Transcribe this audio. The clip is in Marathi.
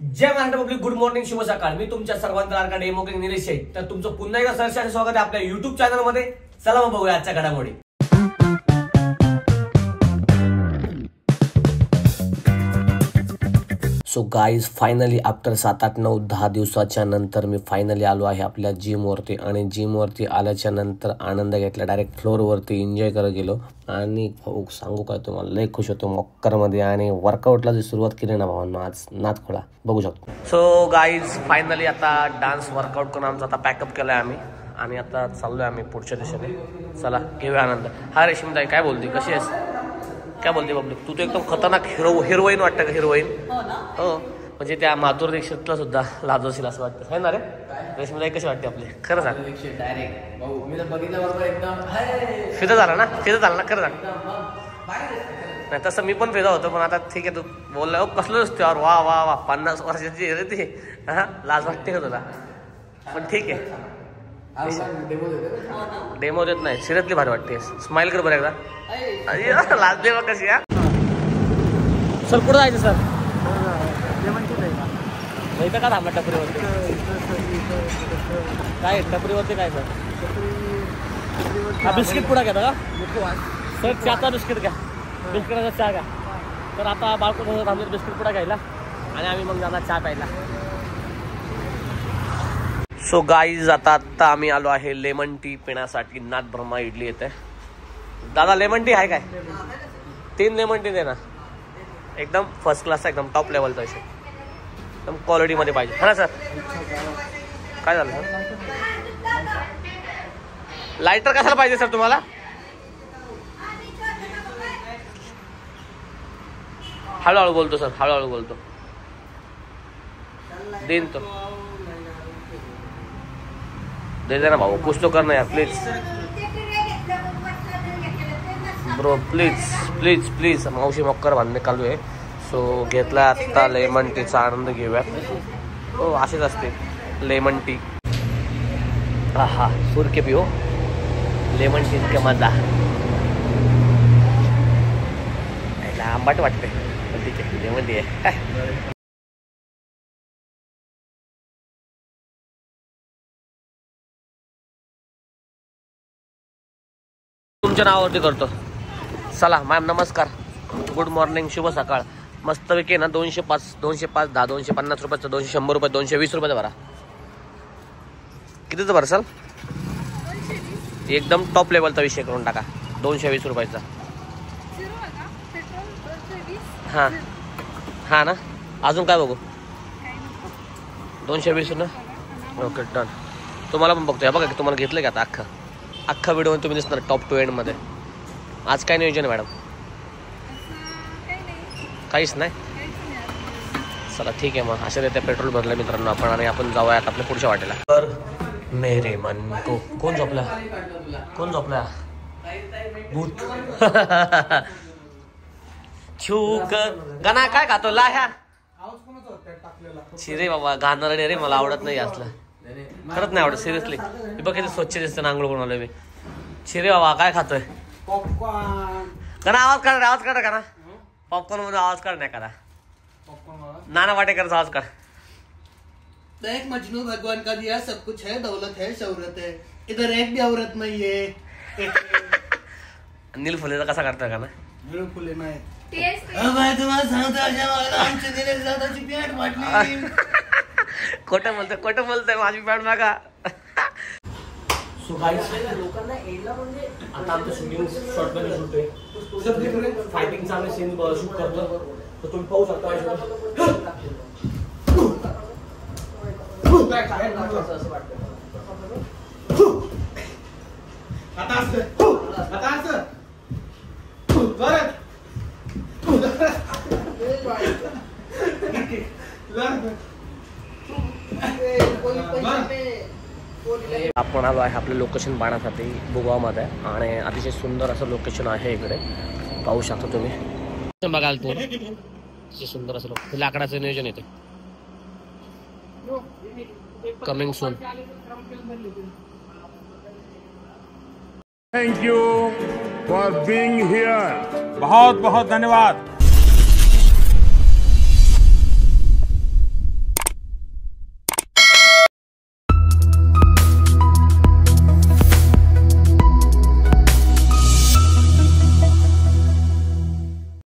जय महाराष्ट्र पब्लिक, गुड मॉर्निंग, शुभ सकाळ. मी तुमच्या सर्वांचा लाडका डेमो किंग निलेश शेठ. तर तुमचं पुन्हा एकदा सहर्ष स्वागत आहे आपल्या युट्यूब चॅनल मध्ये. चला मग बघूया आजच्या घडामोडी. सो गाईज, फायनली आफ्टर 7, 8, 9, 10 दिवसाच्या नंतर मी फायनली आलो आहे आपल्या जिमवरती. आणि जिमवरती आल्याच्या नंतर आनंद घेतला. डायरेक्ट फ्लोअरवरती एन्जॉय करत गेलो. आणि भाऊ सांगू काय, तुम्हाला लय खुश होतो मॉकरमध्ये. आणि वर्कआउटला जी सुरुवात केली ना भावांनो, आज नाच खोळा बघू शकतो. सो गाईज, फायनली आता डान्स वर्कआउट करून आमचा आता पॅकअप केला आहे आम्ही. आणि आता चाललोय आम्ही पुढच्या दिशेने. चला घेऊया आनंद. हा रेशीमताई, काय बोलते, कशी आहेस, काय बोलते पब्लिक? तू तर एकदम खतरनाक हिरोईन वाटतं का? हिरोईन हो, म्हणजे त्या माधुरी दीक्षितला सुद्धा लाजवशील असं वाटतं, है ना रे? रेशीमताई कशी वाटते आपली? खरं सांग. डायरेक्ट भाऊ, मी तर बघितल्याबरोबर एकदम फिदा झाला ना, फिदा झाला ना, खरं सांग. नाही तसं मी पण फिदा होतो, पण आता ठीक आहे, तू बोलला कसलं असते यार, वा वा वा, 50 वर्षाची रे ती. हा, लाज वाटते का तुला? पण ठीक आहे, डेमो देत नाही, सिरियसली भारी वाटते. स्माइल कर बरं एकदा. लाज दे बघ कशी. सर कुठं जायचं सर? इथं का थांबला टपरीवरती? काय टपरीवरती काय सर? हा बिस्किट पुढा घेता का सर? चहाचा बिस्किट घ्या, बिस्किटाचा चहा घ्या. तर आता बाळको थांबले बिस्किट पुढा घ्यायला आणि आम्ही मग जाणार चहा प्यायला. सो गाईज, आता आम्ही आलो आहे लेमन टी पिण्यासाठी. नाथ ब्रह्मा इडली येते. दादा लेमन टी आहे काय? 3 लेमन टी दे ना, एकदम फर्स्ट क्लास, एकदम टॉप लेवलचा विषय, एकदम क्वालिटीमध्ये पाहिजे, है ना सर? काय झालं सर? लायटर कशाला पाहिजे सर तुम्हाला? हळूहळू बोलतो सर, हळूहळू बोलतो. देन तो दे देना भाऊ, कुछ तो करना यार, please bro, please please please. मावशी मक्कर बांधणे चालू आहे. सो घेतला आता लेमन टीचा आनंद घेऊया. हो, असेच असते लेमन टी. हा हा, सुर के पिओ लेमन टी के मजा. आंबाट वाटते, ठीक आहे, लेमन टी आहे. तुमच्या नावावरती करतो. चला मॅम, नमस्कार, गुड मॉर्निंग, शुभ सकाळ. मस्तपैकी ना 205, 205, 10, 250 रुपयाचं, 200, 100 रुपये, 220 रुपयाचं भरा. कितीचं भरसाल? एकदम टॉप लेवलचा विषय करून टाका, 220 रुपयाचा. हां हां ना, अजून काय बघू? 220 ना, ओके डन. तुम्हाला पण बघतो, बघा की तुम्हाला घेतलं का आता अख्खा व्हिडिओ तुम्ही दिसणार टॉप टू एंडमध्ये. आज काय नियोजन आहे मॅडम? काहीच नाही. चला ठीक आहे, मग अशा देते पेट्रोल भरलं मित्रांनो आपण. आणि आपण जाऊयात आपल्या पुढच्या वाटेला. तर मेरे मन को कोण झोपला? कोण झोपला? भूत. गाणा काय खातो लाह्या? शिरे बाबा, घालणार रे, मला आवडत नाही असलं, खरंच नाही आवडत, सिरियसली. बघ किती स्वच्छ दिसतं, आंघोळ करून आलोय मी. शिरे बाबा, काय खातोय? गाणा आवाज काढ, आवाज काढ, गाणा पॉपकॉर्न मध्ये आवाज काढ, नाही करा. नाना वाटेकरचा आवाज काढ. एक मजनू भगवान का दिया, सब कुछ है, दौलत है, शौहरत है, इधर एक भी औरत नहीं है. नील फुलेचा कसा काढतोय गाणा? नील फुले नाही. तुम्हाला सांगतो, आमच्या दिलेल्या दादाची पॅन्ट वाटली. खोटं बोलतोय, माझी पॅन्ट मागा. सो गाईस, लोकांना यायला म्हणजे आता आमचं शूटिंग शॉर्टमध्ये शूट आहे, फायटिंग चांगले सीन शूट करतो. तर तुम्ही पाहू शकता. आपण आलो आहे आपलं लोकेशन पाहण्यासाठी भुगावमध्ये. आणि अतिशय सुंदर असं लोकेशन आहे इकडे, पाहू शकता तुम्ही. बघाल तू अतिशय सुंदर असं लाकडाचं नियोजन येते. Coming soon. Thank you for being here. बहुत बहुत धन्यवाद.